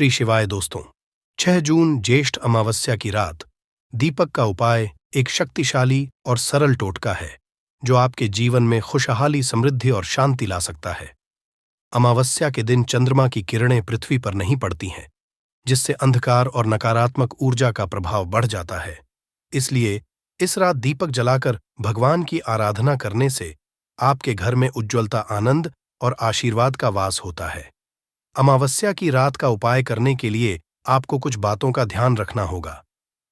श्री शिवाय दोस्तों। 6 जून ज्येष्ठ अमावस्या की रात दीपक का उपाय एक शक्तिशाली और सरल टोटका है जो आपके जीवन में खुशहाली, समृद्धि और शांति ला सकता है। अमावस्या के दिन चंद्रमा की किरणें पृथ्वी पर नहीं पड़ती हैं, जिससे अंधकार और नकारात्मक ऊर्जा का प्रभाव बढ़ जाता है। इसलिए इस रात दीपक जलाकर भगवान की आराधना करने से आपके घर में उज्ज्वलता, आनंद और आशीर्वाद का वास होता है। अमावस्या की रात का उपाय करने के लिए आपको कुछ बातों का ध्यान रखना होगा,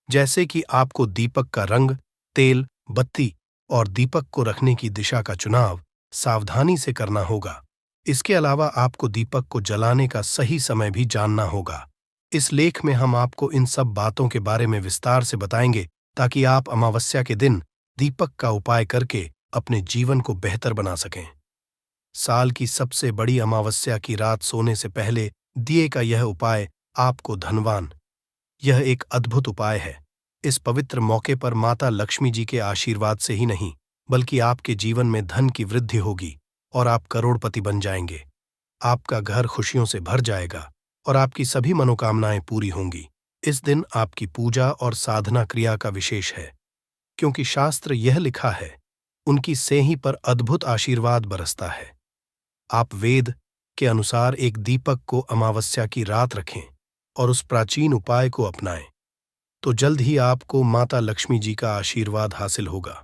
जैसे कि आपको दीपक का रंग, तेल, बत्ती और दीपक को रखने की दिशा का चुनाव सावधानी से करना होगा। इसके अलावा आपको दीपक को जलाने का सही समय भी जानना होगा। इस लेख में हम आपको इन सब बातों के बारे में विस्तार से बताएंगे ताकि आप अमावस्या के दिन दीपक का उपाय करके अपने जीवन को बेहतर बना सकें। साल की सबसे बड़ी अमावस्या की रात सोने से पहले दिए का यह उपाय आपको धनवान। यह एक अद्भुत उपाय है। इस पवित्र मौके पर माता लक्ष्मी जी के आशीर्वाद से ही नहीं, बल्कि आपके जीवन में धन की वृद्धि होगी और आप करोड़पति बन जाएंगे। आपका घर खुशियों से भर जाएगा और आपकी सभी मनोकामनाएं पूरी होंगी। इस दिन आपकी पूजा और साधना क्रिया का विशेष है, क्योंकि शास्त्र यह लिखा है, उनकी सेंही पर अद्भुत आशीर्वाद बरसता है। आप वेद के अनुसार एक दीपक को अमावस्या की रात रखें और उस प्राचीन उपाय को अपनाएं, तो जल्द ही आपको माता लक्ष्मी जी का आशीर्वाद हासिल होगा।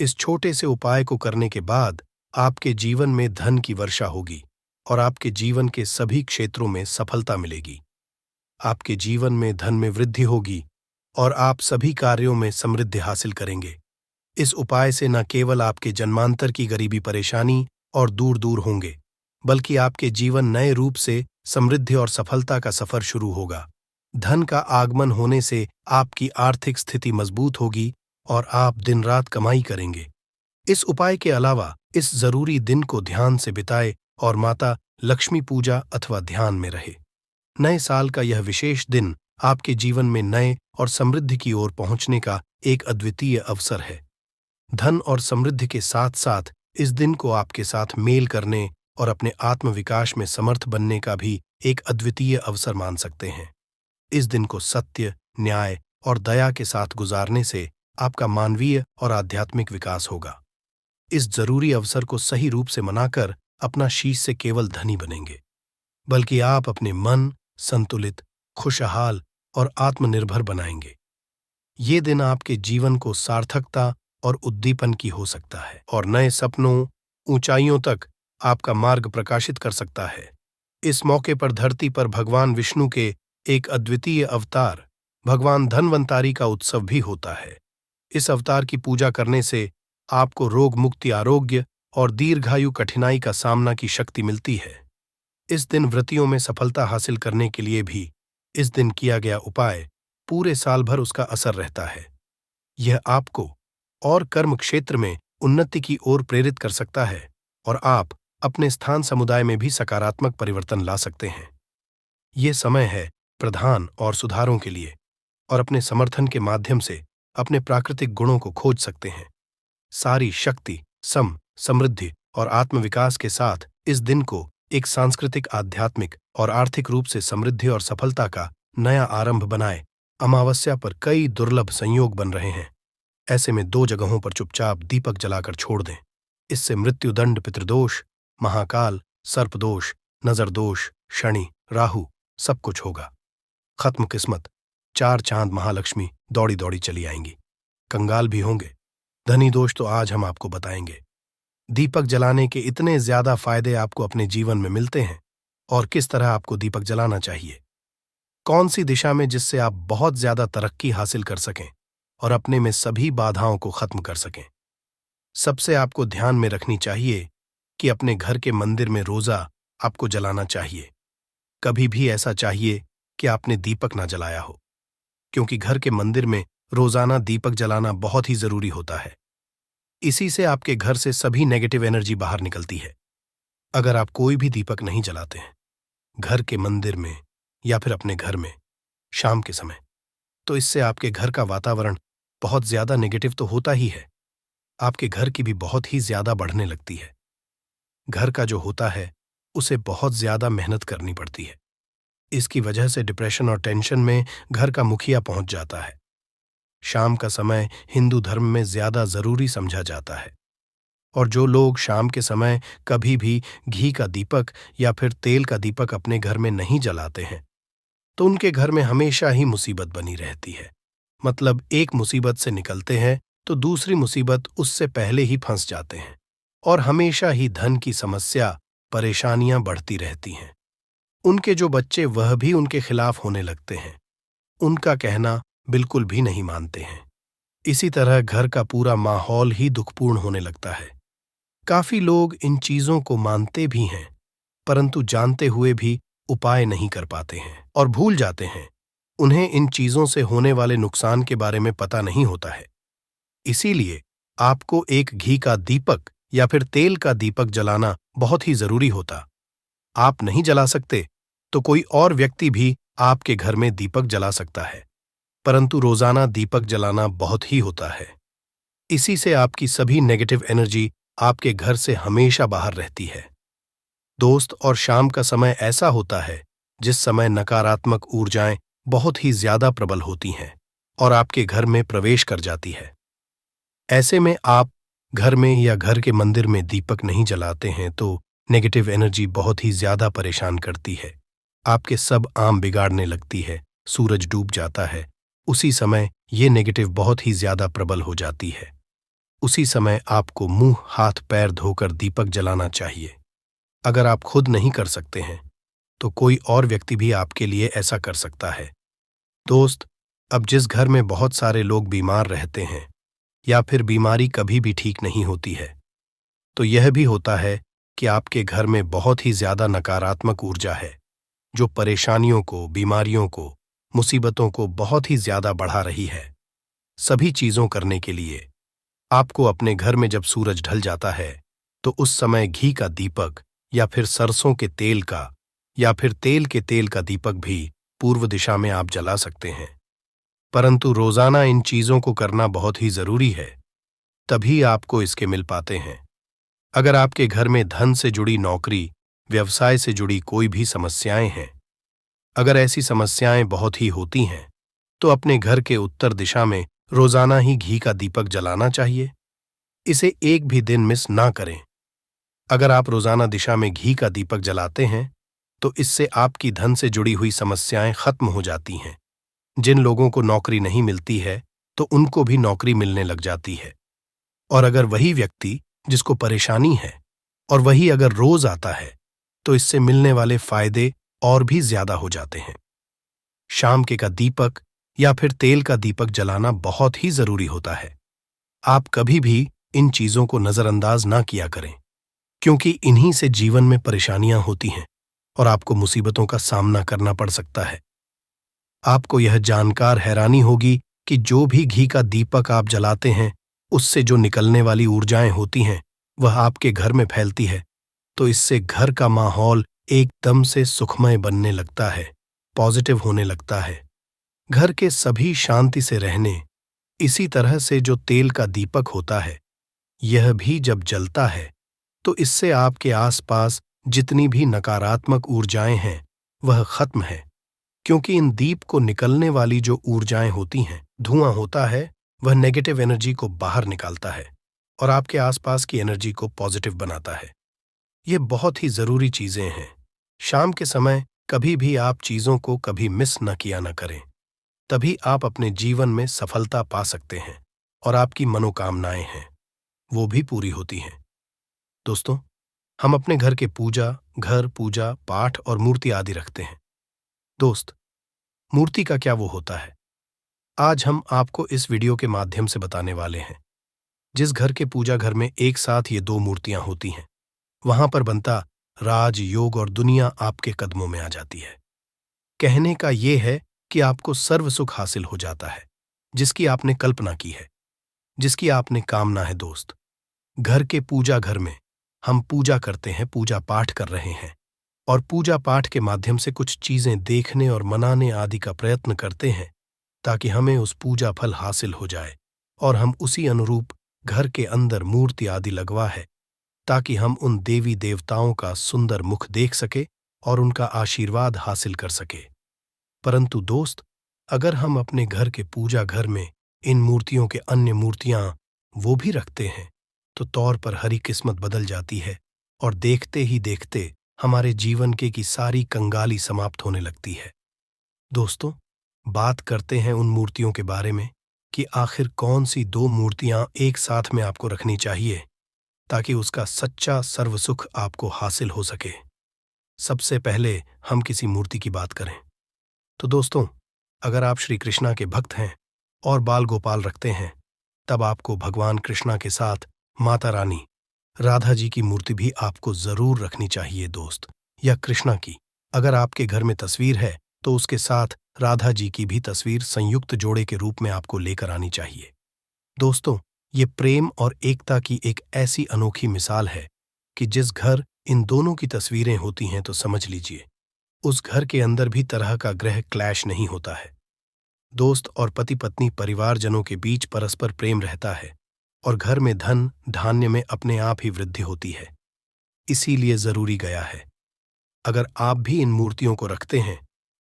इस छोटे से उपाय को करने के बाद आपके जीवन में धन की वर्षा होगी और आपके जीवन के सभी क्षेत्रों में सफलता मिलेगी। आपके जीवन में धन में वृद्धि होगी और आप सभी कार्यों में समृद्धि हासिल करेंगे। इस उपाय से न केवल आपके जन्मांतर की गरीबी, परेशानी और दूर दूर होंगे, बल्कि आपके जीवन नए रूप से समृद्धि और सफलता का सफर शुरू होगा। धन का आगमन होने से आपकी आर्थिक स्थिति मजबूत होगी और आप दिन रात कमाई करेंगे। इस उपाय के अलावा इस जरूरी दिन को ध्यान से बिताए और माता लक्ष्मी पूजा अथवा ध्यान में रहे। नए साल का यह विशेष दिन आपके जीवन में नए और समृद्धि की ओर पहुंचने का एक अद्वितीय अवसर है। धन और समृद्धि के साथ साथ इस दिन को आपके साथ मेल करने और अपने आत्मविकास में समर्थ बनने का भी एक अद्वितीय अवसर मान सकते हैं। इस दिन को सत्य, न्याय और दया के साथ गुजारने से आपका मानवीय और आध्यात्मिक विकास होगा। इस जरूरी अवसर को सही रूप से मनाकर अपना शीश से केवल धनी बनेंगे, बल्कि आप अपने मन संतुलित, खुशहाल और आत्मनिर्भर बनाएंगे। ये दिन आपके जीवन को सार्थकता और उद्दीपन की हो सकता है और नए सपनों, ऊंचाइयों तक आपका मार्ग प्रकाशित कर सकता है। इस मौके पर धरती पर भगवान विष्णु के एक अद्वितीय अवतार भगवान धन्वंतरी का उत्सव भी होता है। इस अवतार की पूजा करने से आपको रोग मुक्ति, आरोग्य और दीर्घायु, कठिनाई का सामना की शक्ति मिलती है। इस दिन व्रतियों में सफलता हासिल करने के लिए भी इस दिन किया गया उपाय पूरे साल भर उसका असर रहता है। यह आपको और कर्म क्षेत्र में उन्नति की ओर प्रेरित कर सकता है और आप अपने स्थान समुदाय में भी सकारात्मक परिवर्तन ला सकते हैं। ये समय है प्रधान और सुधारों के लिए और अपने समर्थन के माध्यम से अपने प्राकृतिक गुणों को खोज सकते हैं। सारी शक्ति, समृद्धि और आत्मविकास के साथ इस दिन को एक सांस्कृतिक, आध्यात्मिक और आर्थिक रूप से समृद्धि और सफलता का नया आरंभ बनाए। अमावस्या पर कई दुर्लभ संयोग बन रहे हैं। ऐसे में 2 जगहों पर चुपचाप दीपक जलाकर छोड़ दें। इससे मृत्युदंड, पितृदोष, महाकाल, सर्पदोष, नजर दोष, शनि, राहु सब कुछ होगा। खत्म किस्मत। 4 चांद महालक्ष्मी दौड़ी दौड़ी चली आएंगी। कंगाल भी होंगे। धनी दोष तो आज हम आपको बताएंगे। दीपक जलाने के इतने ज्यादा फायदे आपको अपने जीवन में मिलते हैं और किस तरह आपको दीपक जलाना चाहिए, कौन सी दिशा में, जिससे आप बहुत ज्यादा तरक्की हासिल कर सकें और अपने में सभी बाधाओं को खत्म कर सकें। सबसे आपको ध्यान में रखनी चाहिए कि अपने घर के मंदिर में रोजा आपको जलाना चाहिए। कभी भी ऐसा चाहिए कि आपने दीपक ना जलाया हो, क्योंकि घर के मंदिर में रोजाना दीपक जलाना बहुत ही जरूरी होता है। इसी से आपके घर से सभी नेगेटिव एनर्जी बाहर निकलती है। अगर आप कोई भी दीपक नहीं जलाते हैं घर के मंदिर में या फिर अपने घर में शाम के समय, तो इससे आपके घर का वातावरण बहुत ज्यादा नेगेटिव तो होता ही है, आपके घर की भी बहुत ही ज्यादा बढ़ने लगती है। घर का जो होता है उसे बहुत ज्यादा मेहनत करनी पड़ती है। इसकी वजह से डिप्रेशन और टेंशन में घर का मुखिया पहुंच जाता है। शाम का समय हिंदू धर्म में ज्यादा जरूरी समझा जाता है, और जो लोग शाम के समय कभी भी घी का दीपक या फिर तेल का दीपक अपने घर में नहीं जलाते हैं, तो उनके घर में हमेशा ही मुसीबत बनी रहती है। मतलब एक मुसीबत से निकलते हैं तो दूसरी मुसीबत उससे पहले ही फंस जाते हैं, और हमेशा ही धन की समस्या, परेशानियां बढ़ती रहती हैं। उनके जो बच्चे वह भी उनके खिलाफ होने लगते हैं, उनका कहना बिल्कुल भी नहीं मानते हैं। इसी तरह घर का पूरा माहौल ही दुखपूर्ण होने लगता है। काफी लोग इन चीजों को मानते भी हैं, परंतु जानते हुए भी उपाय नहीं कर पाते हैं और भूल जाते हैं। उन्हें इन चीजों से होने वाले नुकसान के बारे में पता नहीं होता है। इसीलिए आपको एक घी का दीपक या फिर तेल का दीपक जलाना बहुत ही जरूरी होता। आप नहीं जला सकते तो कोई और व्यक्ति भी आपके घर में दीपक जला सकता है, परंतु रोजाना दीपक जलाना बहुत ही होता है। इसी से आपकी सभी नेगेटिव एनर्जी आपके घर से हमेशा बाहर रहती है। दोस्त, और शाम का समय ऐसा होता है जिस समय नकारात्मक ऊर्जाएं बहुत ही ज्यादा प्रबल होती हैं और आपके घर में प्रवेश कर जाती है। ऐसे में आप घर में या घर के मंदिर में दीपक नहीं जलाते हैं तो नेगेटिव एनर्जी बहुत ही ज्यादा परेशान करती है। आपके सब आम बिगाड़ने लगती है। सूरज डूब जाता है, उसी समय ये नेगेटिव बहुत ही ज्यादा प्रबल हो जाती है। उसी समय आपको मुंह हाथ पैर धोकर दीपक जलाना चाहिए। अगर आप खुद नहीं कर सकते हैं तो कोई और व्यक्ति भी आपके लिए ऐसा कर सकता है। दोस्त, अब जिस घर में बहुत सारे लोग बीमार रहते हैं या फिर बीमारी कभी भी ठीक नहीं होती है, तो यह भी होता है कि आपके घर में बहुत ही ज्यादा नकारात्मक ऊर्जा है जो परेशानियों को, बीमारियों को, मुसीबतों को बहुत ही ज्यादा बढ़ा रही है। सभी चीजों करने के लिए आपको अपने घर में जब सूरज ढल जाता है तो उस समय घी का दीपक या फिर सरसों के तेल का या फिर तेल के तेल का दीपक भी पूर्व दिशा में आप जला सकते हैं। परंतु रोजाना इन चीजों को करना बहुत ही जरूरी है, तभी आपको इसके मिल पाते हैं। अगर आपके घर में धन से जुड़ी नौकरी, व्यवसाय से जुड़ी कोई भी समस्याएं हैं, अगर ऐसी समस्याएं बहुत ही होती हैं, तो अपने घर के उत्तर दिशा में रोजाना ही घी का दीपक जलाना चाहिए। इसे एक भी दिन मिस ना करें। अगर आप रोजाना दिशा में घी का दीपक जलाते हैं तो इससे आपकी धन से जुड़ी हुई समस्याएं खत्म हो जाती हैं। जिन लोगों को नौकरी नहीं मिलती है तो उनको भी नौकरी मिलने लग जाती है। और अगर वही व्यक्ति जिसको परेशानी है और वही अगर रोज आता है तो इससे मिलने वाले फायदे और भी ज्यादा हो जाते हैं। शाम के का दीपक या फिर तेल का दीपक जलाना बहुत ही जरूरी होता है। आप कभी भी इन चीजों को नजरअंदाज ना किया करें, क्योंकि इन्हीं से जीवन में परेशानियां होती हैं और आपको मुसीबतों का सामना करना पड़ सकता है। आपको यह जानकर हैरानी होगी कि जो भी घी का दीपक आप जलाते हैं उससे जो निकलने वाली ऊर्जाएं होती हैं वह आपके घर में फैलती है, तो इससे घर का माहौल एकदम से सुखमय बनने लगता है, पॉजिटिव होने लगता है। घर के सभी शांति से रहने। इसी तरह से जो तेल का दीपक होता है, यह भी जब जलता है तो इससे आपके आसपास जितनी भी नकारात्मक ऊर्जाएं हैं वह खत्म है, क्योंकि इन दीप को निकलने वाली जो ऊर्जाएं होती हैं, धुआं होता है, वह नेगेटिव एनर्जी को बाहर निकालता है और आपके आसपास की एनर्जी को पॉजिटिव बनाता है। ये बहुत ही जरूरी चीजें हैं। शाम के समय कभी भी आप चीजों को कभी मिस न किया न करें, तभी आप अपने जीवन में सफलता पा सकते हैं और आपकी मनोकामनाएं हैं वो भी पूरी होती हैं। दोस्तों, हम अपने घर के घर पूजा पाठ और मूर्ति आदि रखते हैं। दोस्त, मूर्ति का क्या वो होता है, आज हम आपको इस वीडियो के माध्यम से बताने वाले हैं। जिस घर के पूजा घर में एक साथ ये दो मूर्तियां होती हैं, वहां पर बनता राज, योग और दुनिया आपके कदमों में आ जाती है। कहने का ये है कि आपको सर्व सुख हासिल हो जाता है, जिसकी आपने कल्पना की है, जिसकी आपने कामना है। दोस्त, घर के पूजा घर में हम पूजा करते हैं, पूजा पाठ कर रहे हैं और पूजा पाठ के माध्यम से कुछ चीजें देखने और मनाने आदि का प्रयत्न करते हैं ताकि हमें उस पूजा फल हासिल हो जाए और हम उसी अनुरूप घर के अंदर मूर्ति आदि लगवा है ताकि हम उन देवी देवताओं का सुंदर मुख देख सके और उनका आशीर्वाद हासिल कर सके। परंतु दोस्त, अगर हम अपने घर के पूजा घर में इन मूर्तियों के अन्य मूर्तियां वो भी रखते हैं, तो तौर पर हरी किस्मत बदल जाती है और देखते ही देखते हमारे जीवन की सारी कंगाली समाप्त होने लगती है। दोस्तों, बात करते हैं उन मूर्तियों के बारे में कि आखिर कौन सी दो मूर्तियां एक साथ में आपको रखनी चाहिए ताकि उसका सच्चा सर्वसुख आपको हासिल हो सके। सबसे पहले हम किसी मूर्ति की बात करें तो दोस्तों, अगर आप श्री कृष्णा के भक्त हैं और बाल गोपाल रखते हैं, तब आपको भगवान कृष्णा के साथ माता रानी राधा जी की मूर्ति भी आपको जरूर रखनी चाहिए दोस्त, या कृष्णा की। अगर आपके घर में तस्वीर है तो उसके साथ राधा जी की भी तस्वीर संयुक्त जोड़े के रूप में आपको लेकर आनी चाहिए। दोस्तों, ये प्रेम और एकता की एक ऐसी अनोखी मिसाल है कि जिस घर इन दोनों की तस्वीरें होती हैं तो समझ लीजिए उस घर के अंदर भी तरह का ग्रह क्लैश नहीं होता है। दोस्त और पति पत्नी परिवारजनों के बीच परस्पर प्रेम रहता है और घर में धन धान्य में अपने आप ही वृद्धि होती है। इसीलिए जरूरी गया है, अगर आप भी इन मूर्तियों को रखते हैं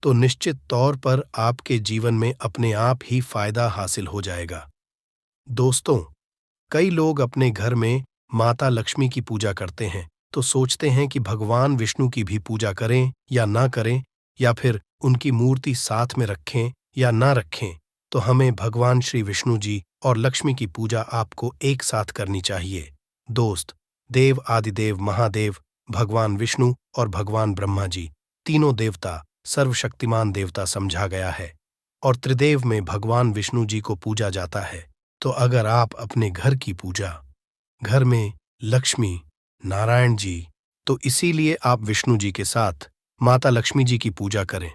तो निश्चित तौर पर आपके जीवन में अपने आप ही फायदा हासिल हो जाएगा। दोस्तों, कई लोग अपने घर में माता लक्ष्मी की पूजा करते हैं तो सोचते हैं कि भगवान विष्णु की भी पूजा करें या ना करें, या फिर उनकी मूर्ति साथ में रखें या ना रखें, तो हमें भगवान श्री विष्णु जी और लक्ष्मी की पूजा आपको एक साथ करनी चाहिए। दोस्त, देव आदिदेव महादेव भगवान विष्णु और भगवान ब्रह्मा जी तीनों देवता सर्वशक्तिमान देवता समझा गया है और त्रिदेव में भगवान विष्णु जी को पूजा जाता है। तो अगर आप अपने घर की पूजा घर में लक्ष्मी नारायण जी, तो इसीलिए आप विष्णु जी के साथ माता लक्ष्मी जी की पूजा करें।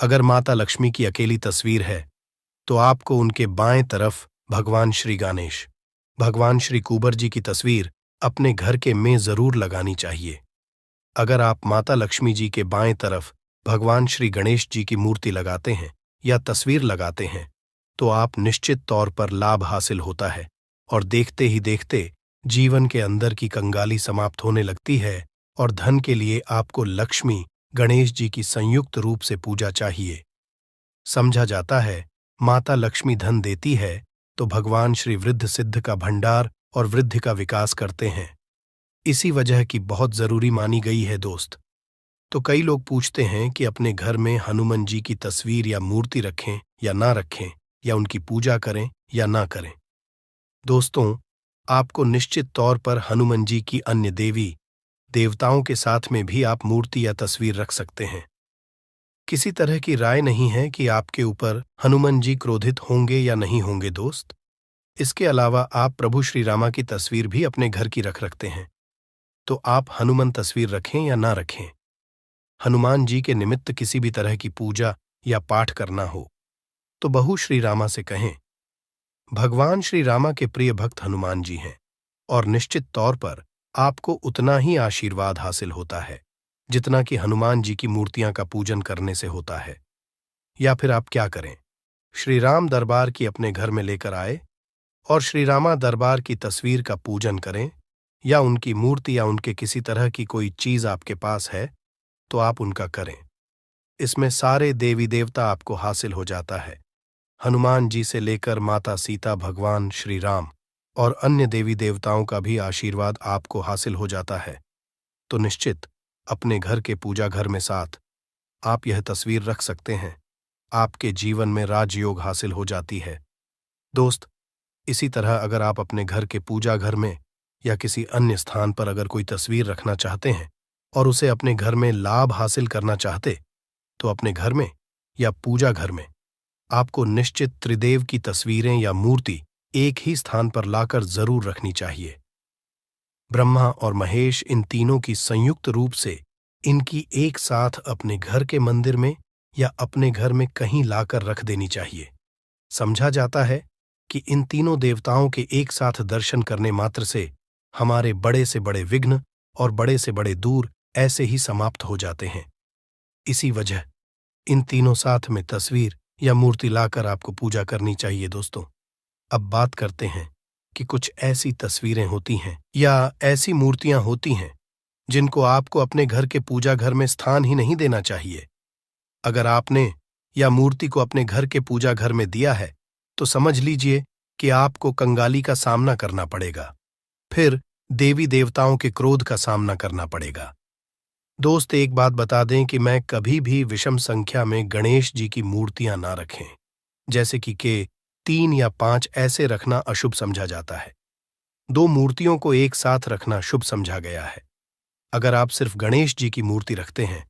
अगर माता लक्ष्मी की अकेली तस्वीर है तो आपको उनके बाएं तरफ भगवान श्री गणेश भगवान श्री कुबर जी की तस्वीर अपने घर के में जरूर लगानी चाहिए। अगर आप माता लक्ष्मी जी के बाएं तरफ भगवान श्री गणेश जी की मूर्ति लगाते हैं या तस्वीर लगाते हैं तो आप निश्चित तौर पर लाभ हासिल होता है और देखते ही देखते जीवन के अंदर की कंगाली समाप्त होने लगती है और धन के लिए आपको लक्ष्मी गणेश जी की संयुक्त रूप से पूजा चाहिए। समझा जाता है माता लक्ष्मी धन देती है तो भगवान श्री वृद्ध सिद्ध का भंडार और वृद्धि का विकास करते हैं। इसी वजह की बहुत जरूरी मानी गई है दोस्त। तो कई लोग पूछते हैं कि अपने घर में हनुमान जी की तस्वीर या मूर्ति रखें या ना रखें, या उनकी पूजा करें या ना करें। दोस्तों, आपको निश्चित तौर पर हनुमान जी की अन्य देवी देवताओं के साथ में भी आप मूर्ति या तस्वीर रख सकते हैं। किसी तरह की राय नहीं है कि आपके ऊपर हनुमान जी क्रोधित होंगे या नहीं होंगे दोस्त। इसके अलावा आप प्रभु श्री रामा की तस्वीर भी अपने घर की रखते हैं, तो आप हनुमान तस्वीर रखें या ना रखें, हनुमान जी के निमित्त किसी भी तरह की पूजा या पाठ करना हो तो बहू श्री रामा से कहें। भगवान श्री रामा के प्रिय भक्त हनुमान जी हैं और निश्चित तौर पर आपको उतना ही आशीर्वाद हासिल होता है जितना कि हनुमान जी की मूर्तियां का पूजन करने से होता है। या फिर आप क्या करें, श्री राम दरबार की अपने घर में लेकर आए और श्री रामा दरबार की तस्वीर का पूजन करें, या उनकी मूर्ति या उनके किसी तरह की कोई चीज आपके पास है तो आप उनका करें। इसमें सारे देवी देवता आपको हासिल हो जाता है। हनुमान जी से लेकर माता सीता भगवान श्री राम और अन्य देवी देवताओं का भी आशीर्वाद आपको हासिल हो जाता है। तो निश्चित अपने घर के पूजा घर में साथ आप यह तस्वीर रख सकते हैं, आपके जीवन में राजयोग हासिल हो जाती है। दोस्त, इसी तरह अगर आप अपने घर के पूजा घर में या किसी अन्य स्थान पर अगर कोई तस्वीर रखना चाहते हैं और उसे अपने घर में लाभ हासिल करना चाहते, तो अपने घर में या पूजा घर में आपको निश्चित त्रिदेव की तस्वीरें या मूर्ति एक ही स्थान पर लाकर जरूर रखनी चाहिए। ब्रह्मा और महेश इन तीनों की संयुक्त रूप से इनकी एक साथ अपने घर के मंदिर में या अपने घर में कहीं लाकर रख देनी चाहिए। समझा जाता है कि इन तीनों देवताओं के एक साथ दर्शन करने मात्र से हमारे बड़े से बड़े विघ्न और बड़े से बड़े दूर ऐसे ही समाप्त हो जाते हैं। इसी वजह इन तीनों साथ में तस्वीर या मूर्ति लाकर आपको पूजा करनी चाहिए। दोस्तों, अब बात करते हैं कि कुछ ऐसी तस्वीरें होती हैं या ऐसी मूर्तियां होती हैं जिनको आपको अपने घर के पूजा घर में स्थान ही नहीं देना चाहिए। अगर आपने या मूर्ति को अपने घर के पूजा घर में दिया है तो समझ लीजिए कि आपको कंगाली का सामना करना पड़ेगा, फिर देवी देवताओं के क्रोध का सामना करना पड़ेगा। दोस्त, एक बात बता दें कि मैं कभी भी विषम संख्या में गणेश जी की मूर्तियां ना रखें, जैसे कि 3 या 5 ऐसे रखना अशुभ समझा जाता है। 2 मूर्तियों को एक साथ रखना शुभ समझा गया है। अगर आप सिर्फ गणेश जी की मूर्ति रखते हैं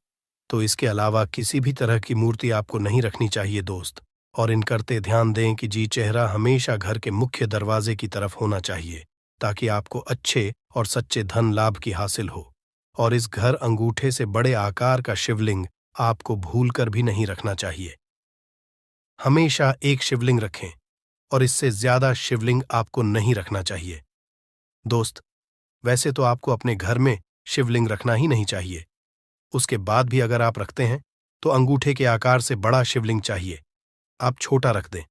तो इसके अलावा किसी भी तरह की मूर्ति आपको नहीं रखनी चाहिए दोस्त। और इन करते ध्यान दें कि जी चेहरा हमेशा घर के मुख्य दरवाजे की तरफ होना चाहिए, ताकि आपको अच्छे और सच्चे धन लाभ की हासिल हो। और इस घर अंगूठे से बड़े आकार का शिवलिंग आपको भूलकर भी नहीं रखना चाहिए। हमेशा एक शिवलिंग रखें और इससे ज्यादा शिवलिंग आपको नहीं रखना चाहिए। दोस्त, वैसे तो आपको अपने घर में शिवलिंग रखना ही नहीं चाहिए। उसके बाद भी अगर आप रखते हैं तो अंगूठे के आकार से बड़ा शिवलिंग चाहिए, आप छोटा रख दें।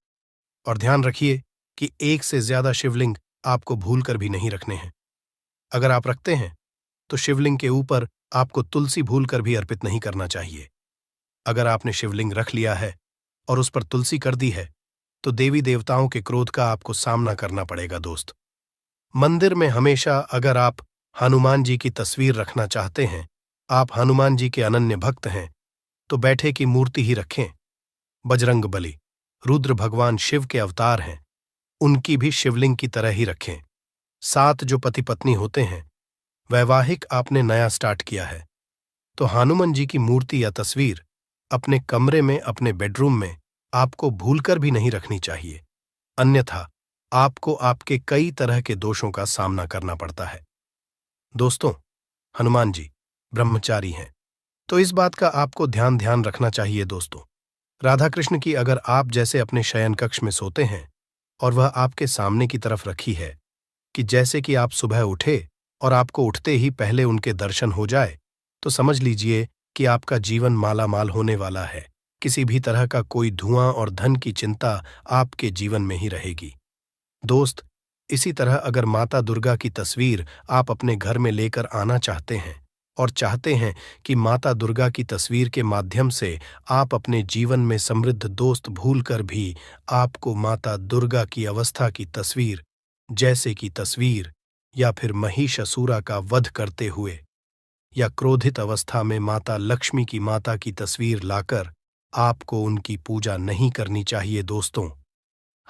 और ध्यान रखिए कि एक से ज्यादा शिवलिंग आपको भूलकर भी नहीं रखने हैं। अगर आप रखते हैं तो शिवलिंग के ऊपर आपको तुलसी भूलकर भी अर्पित नहीं करना चाहिए। अगर आपने शिवलिंग रख लिया है और उस पर तुलसी कर दी है तो देवी देवताओं के क्रोध का आपको सामना करना पड़ेगा दोस्त। मंदिर में हमेशा अगर आप हनुमान जी की तस्वीर रखना चाहते हैं, आप हनुमान जी के अनन्य भक्त हैं, तो बैठे की मूर्ति ही रखें। बजरंग बली, रुद्र भगवान शिव के अवतार हैं, उनकी भी शिवलिंग की तरह ही रखें। 7 जो पति पत्नी होते हैं, वैवाहिक आपने नया स्टार्ट किया है तो हनुमान जी की मूर्ति या तस्वीर अपने कमरे में, अपने बेडरूम में आपको भूलकर भी नहीं रखनी चाहिए, अन्यथा आपको आपके कई तरह के दोषों का सामना करना पड़ता है। दोस्तों, हनुमान जी ब्रह्मचारी हैं, तो इस बात का आपको ध्यान रखना चाहिए दोस्तों। राधा कृष्ण की अगर आप जैसे अपने शयन कक्ष में सोते हैं और वह आपके सामने की तरफ रखी है कि जैसे कि आप सुबह उठे और आपको उठते ही पहले उनके दर्शन हो जाए, तो समझ लीजिए कि आपका जीवन मालामाल होने वाला है। किसी भी तरह का कोई धुआं और धन की चिंता आपके जीवन में ही रहेगी। दोस्त, इसी तरह अगर माता दुर्गा की तस्वीर आप अपने घर में लेकर आना चाहते हैं और चाहते हैं कि माता दुर्गा की तस्वीर के माध्यम से आप अपने जीवन में समृद्ध, दोस्त भूलकर भी आपको माता दुर्गा की अवस्था की तस्वीर, जैसे की तस्वीर या फिर महिषासुरा का वध करते हुए या क्रोधित अवस्था में माता लक्ष्मी की माता की तस्वीर लाकर आपको उनकी पूजा नहीं करनी चाहिए दोस्तों।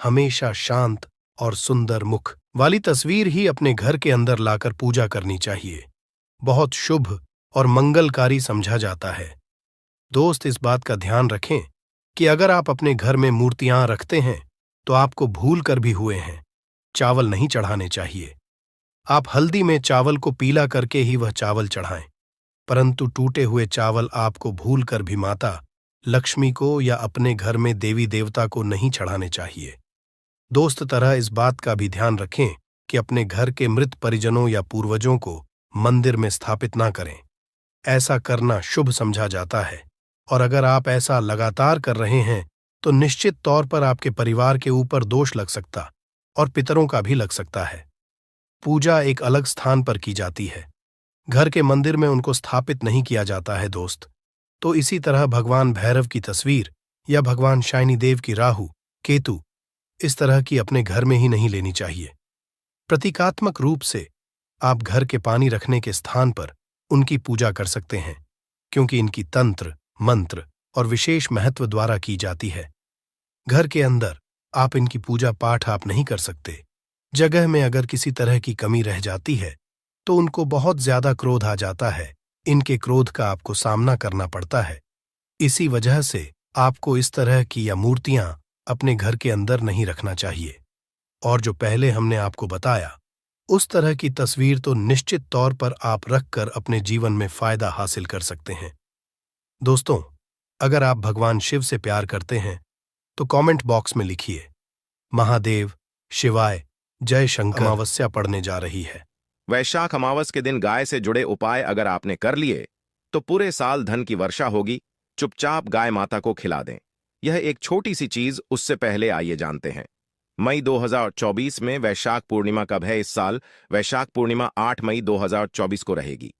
हमेशा शांत और सुंदर मुख वाली तस्वीर ही अपने घर के अंदर लाकर पूजा करनी चाहिए। बहुत शुभ और मंगलकारी समझा जाता है। दोस्त, इस बात का ध्यान रखें कि अगर आप अपने घर में मूर्तियां रखते हैं तो आपको भूल कर भी हुए हैं चावल नहीं चढ़ाने चाहिए। आप हल्दी में चावल को पीला करके ही वह चावल चढ़ाएं, परंतु टूटे हुए चावल आपको भूल कर भी माता लक्ष्मी को या अपने घर में देवी देवता को नहीं चढ़ाने चाहिए। दोस्त, तरह इस बात का भी ध्यान रखें कि अपने घर के मृत परिजनों या पूर्वजों को मंदिर में स्थापित ना करें। ऐसा करना शुभ समझा जाता है और अगर आप ऐसा लगातार कर रहे हैं तो निश्चित तौर पर आपके परिवार के ऊपर दोष लग सकता और पितरों का भी लग सकता है। पूजा एक अलग स्थान पर की जाती है, घर के मंदिर में उनको स्थापित नहीं किया जाता है दोस्त। तो इसी तरह भगवान भैरव की तस्वीर या भगवान शाइनी देव की राहु केतु इस तरह की अपने घर में ही नहीं लेनी चाहिए। प्रतीकात्मक रूप से आप घर के पानी रखने के स्थान पर उनकी पूजा कर सकते हैं, क्योंकि इनकी तंत्र, मंत्र और विशेष महत्व द्वारा की जाती है। घर के अंदर आप इनकी पूजा पाठ आप नहीं कर सकते। जगह में अगर किसी तरह की कमी रह जाती है तो उनको बहुत ज्यादा क्रोध आ जाता है। इनके क्रोध का आपको सामना करना पड़ता है। इसी वजह से आपको इस तरह की या मूर्तियां अपने घर के अंदर नहीं रखना चाहिए। और जो पहले हमने आपको बताया, उस तरह की तस्वीर तो निश्चित तौर पर आप रखकर अपने जीवन में फायदा हासिल कर सकते हैं। दोस्तों, अगर आप भगवान शिव से प्यार करते हैं तो कमेंट बॉक्स में लिखिए महादेव, शिवाय, जय शंकर। अमावस्या पड़ने जा रही है। वैशाख अमावस के दिन गाय से जुड़े उपाय अगर आपने कर लिए तो पूरे साल धन की वर्षा होगी। चुपचाप गाय माता को खिला दें। यह एक छोटी सी चीज, उससे पहले आइए जानते हैं मई 2024 में वैशाख पूर्णिमा कब है। इस साल वैशाख पूर्णिमा 8 मई 2024 को रहेगी।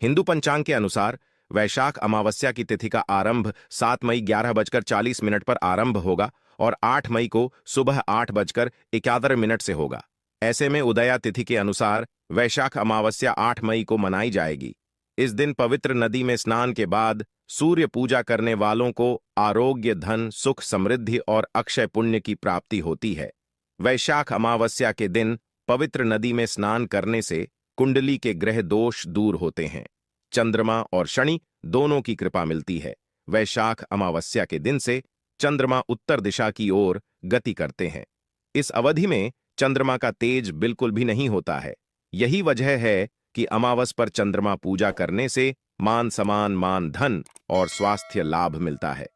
हिंदू पंचांग के अनुसार वैशाख अमावस्या की तिथि का आरंभ 7 मई 11:40 पर आरंभ होगा और 8 मई को सुबह 8:71 से होगा। ऐसे में उदया तिथि के अनुसार वैशाख अमावस्या 8 मई को मनाई जाएगी। इस दिन पवित्र नदी में स्नान के बाद सूर्य पूजा करने वालों को आरोग्य, धन, सुख, समृद्धि और अक्षय पुण्य की प्राप्ति होती है। वैशाख अमावस्या के दिन पवित्र नदी में स्नान करने से कुंडली के ग्रह दोष दूर होते हैं। चंद्रमा और शनि दोनों की कृपा मिलती है। वैशाख अमावस्या के दिन से चंद्रमा उत्तर दिशा की ओर गति करते हैं। इस अवधि में चंद्रमा का तेज बिल्कुल भी नहीं होता है। यही वजह है कि अमावस पर चंद्रमा पूजा करने से मान सम्मान, मान धन और स्वास्थ्य लाभ मिलता है।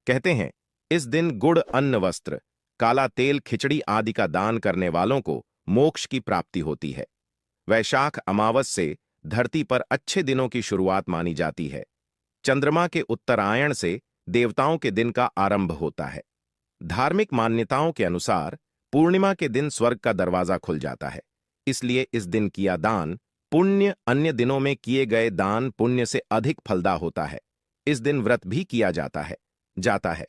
कहते हैं इस दिन गुड़, अन्न, वस्त्र, काला तेल, खिचड़ी आदि का दान करने वालों को मोक्ष की प्राप्ति होती है। वैशाख अमावस से धरती पर अच्छे दिनों की शुरुआत मानी जाती है। चंद्रमा के उत्तरायण से देवताओं के दिन का आरंभ होता है। धार्मिक मान्यताओं के अनुसार पूर्णिमा के दिन स्वर्ग का दरवाजा खुल जाता है। इसलिए इस दिन किया दान पुण्य अन्य दिनों में किए गए दान पुण्य से अधिक फलदा होता है। इस दिन व्रत भी किया जाता है।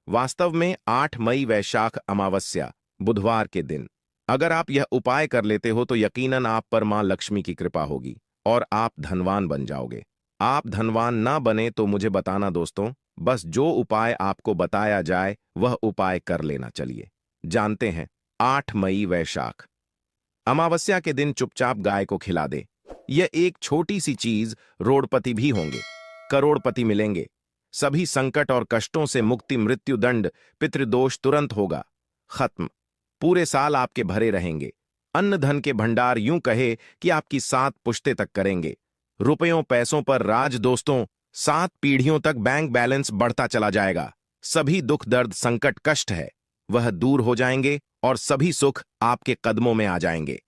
वास्तव में 8 मई वैशाख अमावस्या बुधवार के दिन अगर आप यह उपाय कर लेते हो तो यकीनन आप पर मां लक्ष्मी की कृपा होगी और आप धनवान बन जाओगे। आप धनवान ना बने तो मुझे बताना दोस्तों, बस जो उपाय आपको बताया जाए वह उपाय कर लेना। चलिए जानते हैं। 8 मई वैशाख अमावस्या के दिन चुपचाप गाय को खिला दे। यह एक छोटी सी चीज रोड़पति भी होंगे, करोड़पति मिलेंगे। सभी संकट और कष्टों से मुक्ति, मृत्युदंड, पितृदोष तुरंत होगा खत्म। पूरे साल आपके भरे रहेंगे। अन्न धन के भंडार यूं कहे कि आपकी 7 पुश्ते तक करेंगे। रुपयों पैसों पर राज दोस्तों, 7 पीढ़ियों तक बैंक बैलेंस बढ़ता चला जाएगा। सभी दुख, दर्द, संकट, कष्ट है वह दूर हो जाएंगे और सभी सुख आपके कदमों में आ जाएंगे।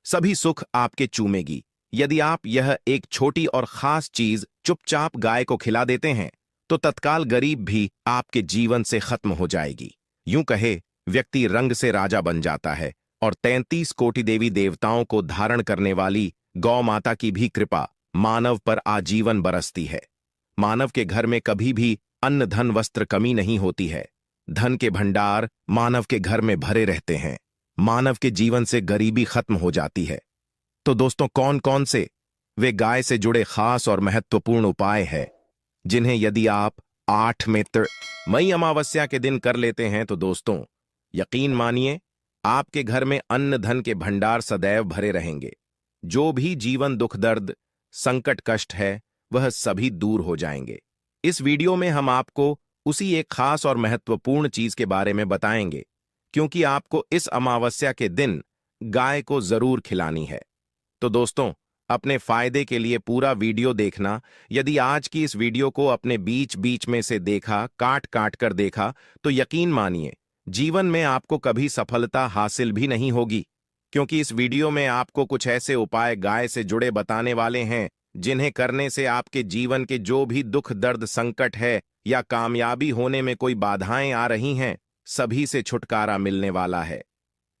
सभी सुख आपके चूमेगी। यदि आप यह एक छोटी और खास चीज चुपचाप गाय को खिला देते हैं तो तत्काल गरीब भी आपके जीवन से खत्म हो जाएगी। यूं कहे व्यक्ति रंग से राजा बन जाता है और 33 कोटि देवी देवताओं को धारण करने वाली गौ माता की भी कृपा मानव पर आजीवन बरसती है। मानव के घर में कभी भी अन्न, धन, वस्त्र कमी नहीं होती है। धन के भंडार मानव के घर में भरे रहते हैं। मानव के जीवन से गरीबी खत्म हो जाती है। तो दोस्तों कौन कौन से वे गाय से जुड़े खास और महत्वपूर्ण उपाय हैं जिन्हें यदि आप 8 मई अमावस्या के दिन कर लेते हैं तो दोस्तों यकीन मानिए आपके घर में अन्न धन के भंडार सदैव भरे रहेंगे। जो भी जीवन दुख, दर्द, संकट, कष्ट है वह सभी दूर हो जाएंगे। इस वीडियो में हम आपको उसी एक खास और महत्वपूर्ण चीज के बारे में बताएंगे क्योंकि आपको इस अमावस्या के दिन गाय को जरूर खिलानी है। तो दोस्तों अपने फायदे के लिए पूरा वीडियो देखना। यदि आज की इस वीडियो को अपने बीच बीच में से देखा, काट काट कर देखा तो यकीन मानिए जीवन में आपको कभी सफलता हासिल भी नहीं होगी, क्योंकि इस वीडियो में आपको कुछ ऐसे उपाय गाय से जुड़े बताने वाले हैं जिन्हें करने से आपके जीवन के जो भी दुख, दर्द, संकट है या कामयाबी होने में कोई बाधाएं आ रही हैं, सभी से छुटकारा मिलने वाला है।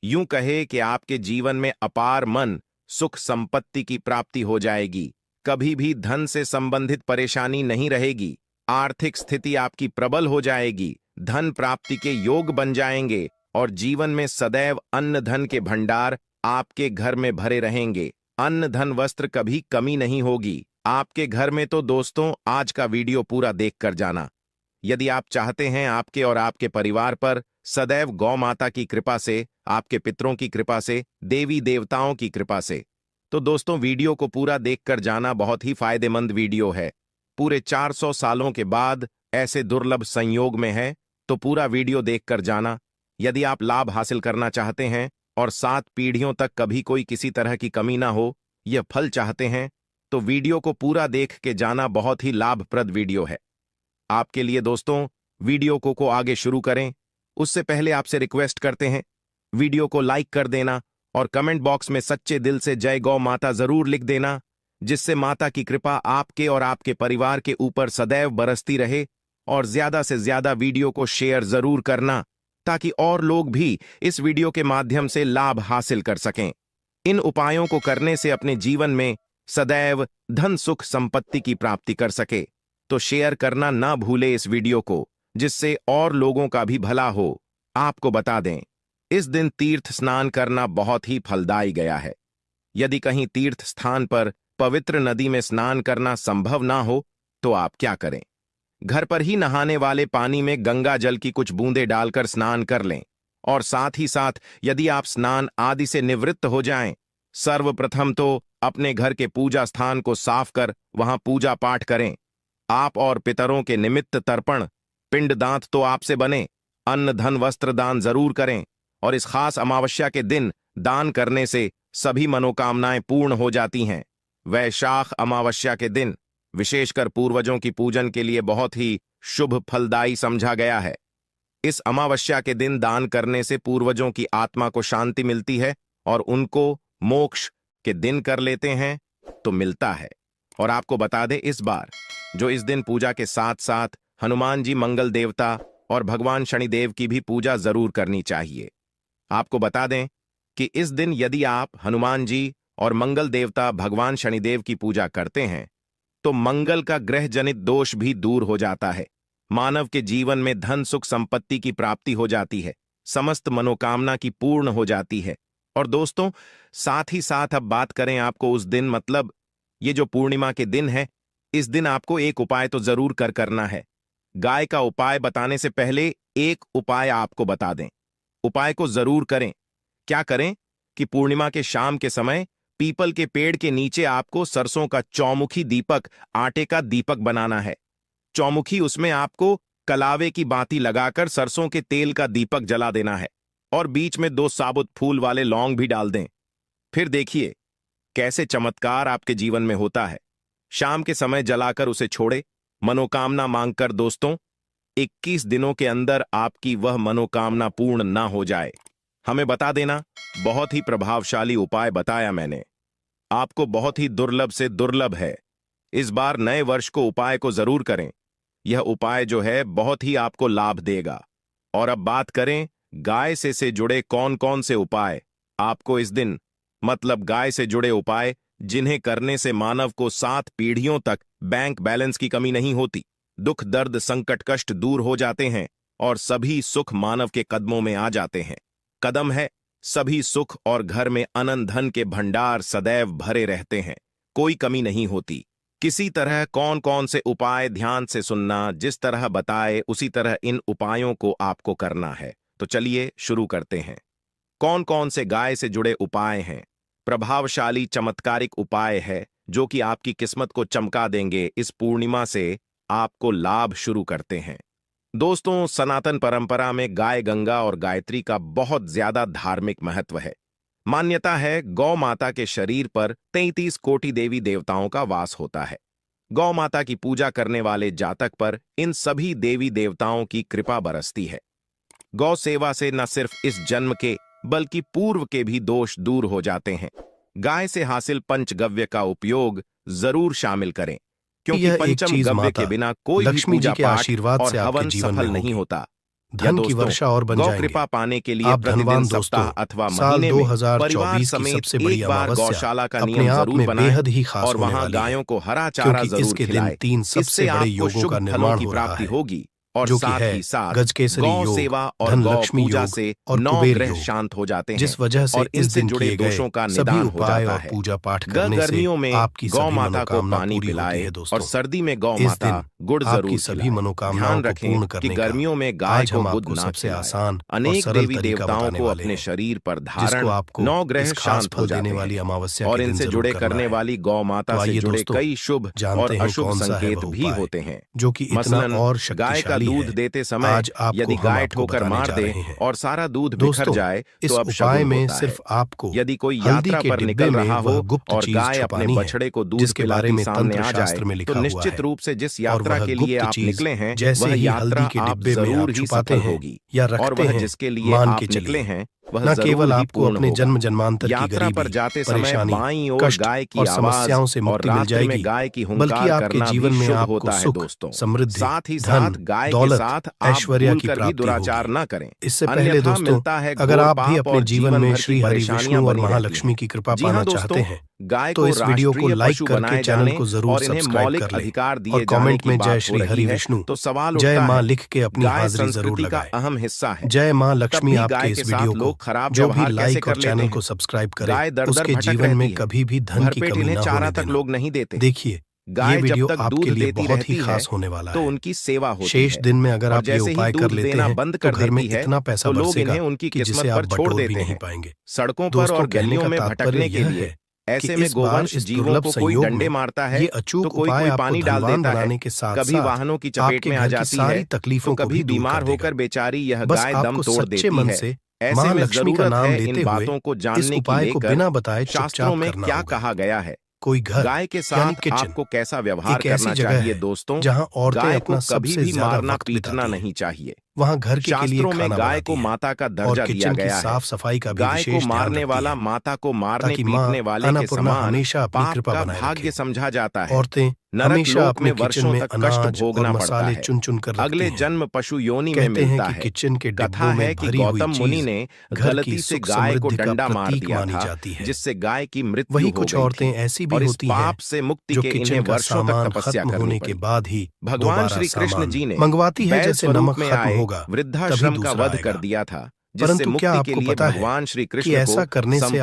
यूं कहे कि आपके जीवन में अपार मन, सुख, संपत्ति की प्राप्ति हो जाएगी। कभी भी धन से संबंधित परेशानी नहीं रहेगी। आर्थिक स्थिति आपकी प्रबल हो जाएगी। धन प्राप्ति के योग बन जाएंगे और जीवन में सदैव अन्न धन के भंडार आपके घर में भरे रहेंगे। अन्न धन वस्त्र कभी कमी नहीं होगी आपके घर में। तो दोस्तों आज का वीडियो पूरा देखकर जाना। यदि आप चाहते हैं आपके और आपके परिवार पर सदैव गौ माता की कृपा से, आपके पितरों की कृपा से, देवी देवताओं की कृपा से, तो दोस्तों वीडियो को पूरा देखकर जाना। बहुत ही फायदेमंद वीडियो है। पूरे 400 सालों के बाद ऐसे दुर्लभ संयोग में है तो पूरा वीडियो देखकर जाना। यदि आप लाभ हासिल करना चाहते हैं और 7 पीढ़ियों तक कभी कोई किसी तरह की कमी ना हो, यह फल चाहते हैं तो वीडियो को पूरा देख के जाना। बहुत ही लाभप्रद वीडियो है आपके लिए। दोस्तों वीडियो को आगे शुरू करें उससे पहले आपसे रिक्वेस्ट करते हैं वीडियो को लाइक कर देना और कमेंट बॉक्स में सच्चे दिल से जय गौ माता जरूर लिख देना, जिससे माता की कृपा आपके और आपके परिवार के ऊपर सदैव बरसती रहे। और ज्यादा से ज्यादा वीडियो को शेयर जरूर करना ताकि और लोग भी इस वीडियो के माध्यम से लाभ हासिल कर सकें। इन उपायों को करने से अपने जीवन में सदैव धन सुख संपत्ति की प्राप्ति कर सके, तो शेयर करना ना भूले इस वीडियो को, जिससे और लोगों का भी भला हो। आपको बता दें, इस दिन तीर्थ स्नान करना बहुत ही फलदायी गया है। यदि कहीं तीर्थ स्थान पर पवित्र नदी में स्नान करना संभव ना हो तो आप क्या करें? घर पर ही नहाने वाले पानी में गंगा जल की कुछ बूंदें डालकर स्नान कर लें। और साथ ही साथ यदि आप स्नान आदि से निवृत्त हो जाएं, सर्वप्रथम तो अपने घर के पूजा स्थान को साफ कर वहां पूजा पाठ करें। आप और पितरों के निमित्त तर्पण पिंडदान तो आपसे बने, अन्न धन वस्त्र दान जरूर करें। और इस खास अमावस्या के दिन दान करने से सभी मनोकामनाएं पूर्ण हो जाती हैं। वैशाख अमावस्या के दिन विशेषकर पूर्वजों की पूजन के लिए बहुत ही शुभ फलदायी समझा गया है। इस अमावस्या के दिन दान करने से पूर्वजों की आत्मा को शांति मिलती है और उनको मोक्ष के दिन कर लेते हैं तो मिलता है। और आपको बता दें, इस बार जो इस दिन पूजा के साथ साथ हनुमान जी मंगल देवता और भगवान शनिदेव की भी पूजा जरूर करनी चाहिए। आपको बता दें कि इस दिन यदि आप हनुमान जी और मंगल देवता भगवान शनिदेव की पूजा करते हैं तो मंगल का ग्रह जनित दोष भी दूर हो जाता है। मानव के जीवन में धन सुख संपत्ति की प्राप्ति हो जाती है, समस्त मनोकामना की पूर्ण हो जाती है। और दोस्तों, साथ ही साथ अब बात करें आपको उस दिन, मतलब ये जो पूर्णिमा के दिन है, इस दिन आपको एक उपाय तो जरूर करना है। गाय का उपाय बताने से पहले एक उपाय आपको बता दें। उपाय को जरूर करें। क्या करें कि पूर्णिमा के शाम के समय पीपल के पेड़ के नीचे आपको सरसों का चौमुखी दीपक, आटे का दीपक बनाना है। चौमुखी, उसमें आपको कलावे की बाती लगाकर सरसों के तेल का दीपक जला देना है और बीच में 2 साबुत फूल वाले लौंग भी डाल दें। फिर देखिए कैसे चमत्कार आपके जीवन में होता है। शाम के समय जलाकर उसे छोड़े, मनोकामना मांगकर दोस्तों 21 दिनों के अंदर आपकी वह मनोकामना पूर्ण ना हो जाए, हमें बता देना। बहुत ही प्रभावशाली उपाय बताया मैंने, आपको बहुत ही दुर्लभ से दुर्लभ है। इस बार नए वर्ष को उपाय को जरूर करें। यह उपाय जो है बहुत ही आपको लाभ देगा। और अब बात करें गाय से जुड़े कौन कौन से उपाय आपको इस दिन, मतलब गाय से जुड़े उपाय जिन्हें करने से मानव को 7 पीढ़ियों तक बैंक बैलेंस की कमी नहीं होती, दुख दर्द संकट कष्ट दूर हो जाते हैं और सभी सुख मानव के कदमों में आ जाते हैं। कदम है सभी सुख और घर में अनंत धन के भंडार सदैव भरे रहते हैं, कोई कमी नहीं होती। किसी तरह कौन कौन से उपाय ध्यान से सुनना, जिस तरह बताए उसी तरह इन उपायों को आपको करना है। तो चलिए शुरू करते हैं। कौन कौन से गाय से जुड़े उपाय हैं? प्रभावशाली चमत्कारिक उपाय है जो कि आपकी किस्मत को चमका देंगे। इस पूर्णिमा से आपको लाभ शुरू करते हैं। दोस्तों, सनातन परंपरा में गाय गंगा और गायत्री का बहुत ज्यादा धार्मिक महत्व है। मान्यता है गौ माता के शरीर पर 33 कोटि देवी देवताओं का वास होता है। गौ माता की पूजा करने वाले जातक पर इन सभी देवी देवताओं की कृपा बरसती है। गौ सेवा से न सिर्फ इस जन्म के बल्कि पूर्व के भी दोष दूर हो जाते हैं। गाय से हासिल पंचगव्य का उपयोग जरूर शामिल करें, क्योंकि पंचम गव्य के बिना कोई भी पूजा पाठ और हवन सफल नहीं होता। धन की वर्षा और बन जाएंगे। कृपा पाने के लिए प्रतिदिन सप्ताह अथवा महीने में परिवार समेत एक बार गौशाला का नियम जरूर बनाएं और वहां गायों को हरा चारा जरूर खिलाएं। इससे आपको शुभ फलों की प्राप्ति होगी और साथ ही साथ गौ सेवा और गौ पूजा से 9 ग्रह शांत हो जाते हैं, जिस वजह से और इनसे जुड़े दोषों का निदान हो जाता है। पूजा पाठ करने से गर्मियों में आपकी गौ माता को पानी पिलाए और सर्दी में गौ माता गुड़ जरूर सभी मनोकामनाओं ध्यान रखें कि गर्मियों में गाय को गुड़ ना आसान अनेक देवी देवताओं को अपने शरीर पर धारण 9 ग्रह शांत हो जाने वाली अमावस्या और इनसे जुड़े करने वाली गौ माता से जुड़े कई शुभ और अशुभ संकेत भी होते हैं, जो कि मसलन गाय का दूध देते समय यदि गाय ठोकर मार दे और सारा दूध बिखर जाए तो अब उपाय में सिर्फ आपको यदि कोई यात्रा पर निकल रहा हो और गाय अपने बछड़े को दूध पिलाती सामने आ जाए तो निश्चित रूप से जिस यात्रा के लिए आप निकले हैं वह यात्रा आप जरूर ही सफल होगी, और वह जिसके लिए आप निकले हैं वह न केवल आपको अपने जन्म जन्मांतर की यात्रा पर जाते समय बाईं ओर गाय की और समस्याओं से और मुक्ति मिल रात्रि में जाएगी, गाय की बल्कि हुंकार आपके करना जीवन भी में शुभ आपको होता है सुख, दोस्तों। समृद्धि, साथ ही धन, साथ गाय के दौलत, साथ ऐश्वर्य आप की भूलकर भी प्राप्ति दुराचार होगी। न करें। इससे पहले अन्यथा दोस्तों, मिलता है अगर घोर आप भी पाप अपने और जीवन में भर की श्री हरि परेशानियां विष्णु और बनी रहती महालक्ष्मी हैं। की कृपा जी हाँ पाना दोस्तों, चाहते हैं गाय तो को इस वीडियो को राष्ट्रीय लाइक पशु करके बनाए चैनल जाने को जरूर और इन्हें सब्सक्राइब मौलिक कर लें अधिकार दिए और जाने कमेंट की में बात जय हो श्री रही हरि है, विष्णु तो सवाल जय उठता मां है, लिख के अपनी गाय हाजिरी जरूर संस्कृति का लगाएं। अहम हिस्सा है। जय मां तब लक्ष्मी भी आपके गाय इस के वीडियो साथ को लोग खराब जो भी व्यवहार कैसे लाइक कर और लेते चैनल हैं। को सब्सक्राइब करे गाय दर दर उसके भटक जीवन में रहती है, कभी भी धन की भरपेट कमी इन्हें ना चारा होने तक देना। लोग नहीं देते। देखिए, ये गाय जब वीडियो तक आपके दूध लिए देती बहुत ही रहती है खास होने वाला तो है। उनकी सेवा होती शेष है, दिन में अगर और आप ये जैसे ही उपाय कर दूध लेते देना हैं बंद तो कर घर में देती है इतना पैसा तो लोग बरसेगा इन्हें उनकी कि जिसे किस्मत आप पर छोड़ बटोर भी देते नहीं हैं। पाएंगे। सड़कों पर दोस्तों, और कहने गलियों का में तात्पर्य भटकने के यह लिए है कि ऐसे में इस बार गोवंश इस जीवों दुर्लभ को कोई संयोग डंडे में मारता है ये तो अचूक कोई उपाय कोई आपको पानी डाल धनवान देता है, बनाने के साथ कभी साथ वाहनों की चपेट आपके में आ घर की जाती सारी है तो तकलीफों को कभी भी दूर बीमार कर देगा। होकर बेचारी यह बस गाय दम आपको तोड़ सच्चे देती मन है। से ऐसे मां में लक्ष्मी का जरूरत नाम है लेते इन हुए बातों को इस जानने की उपाय को लेकर बिना बताए शास्त्रों चुपचाप में करना क्या होगा। कहा गया है। कोई घर गाय के यानी साथ किचन आपको कैसा व्यवहार एक ऐसी करना जगह चाहिए है दोस्तों। जहां औरतें गाय को अपना कभी सबसे भी ज्यादा मारना वक्त पीटना बिताती हैं। नहीं चाहिए। वहां घर के लिए शास्त्रों में खाना गाय बनाती को हैं माता का और दर्जा दिया किचन की गया है। साफ सफाई का भी गाय को विशेष ध्यान मारने रखती वाला हैं माता को मारने ताकि मां पीटने वाले के अन्नपूर्णा समान हमेशा अपनी पाप कृपा का बनाए भाग्य रखे। समझा जाता है। औरतें नरक हमेशा लोक अपने में किचन वर्षों में तक कष्ट अनाज और भोगना पड़ता मसाले है, चुन चुन कर रखती अगले हैं। जन्म पशु योनि में कहते हैं मिलता कि है। किचन के कथा डिब्बों है में कि भरी हुई गौतम मुनि चीज ने घर की गलती से सुख गाय को समृद्धि का डंडा मार प्रतीक दिया मानी था, जाती है। जिससे गाय की मृत्यु वही हो कुछ गई औरतें थी ऐसी भी और इस होती हैं पाप से मुक्ति जो के किचन इन्हें का वर्षों तक सामान तपस्या खत्म करनी होने के पड़ी। बाद ही भगवान दोबारा श्री कृष्ण सामान जी ने मंगवाती है। बैल जैसे स्वरूप नमक में खत्म आए होगा तभी वृद्धाश्रम का दूसरा वध कर आएगा। दिया था, जिससे परंतु क्या मुक्ति के आपको लिए पता है भगवान श्री कि कृष्ण ऐसा को करने से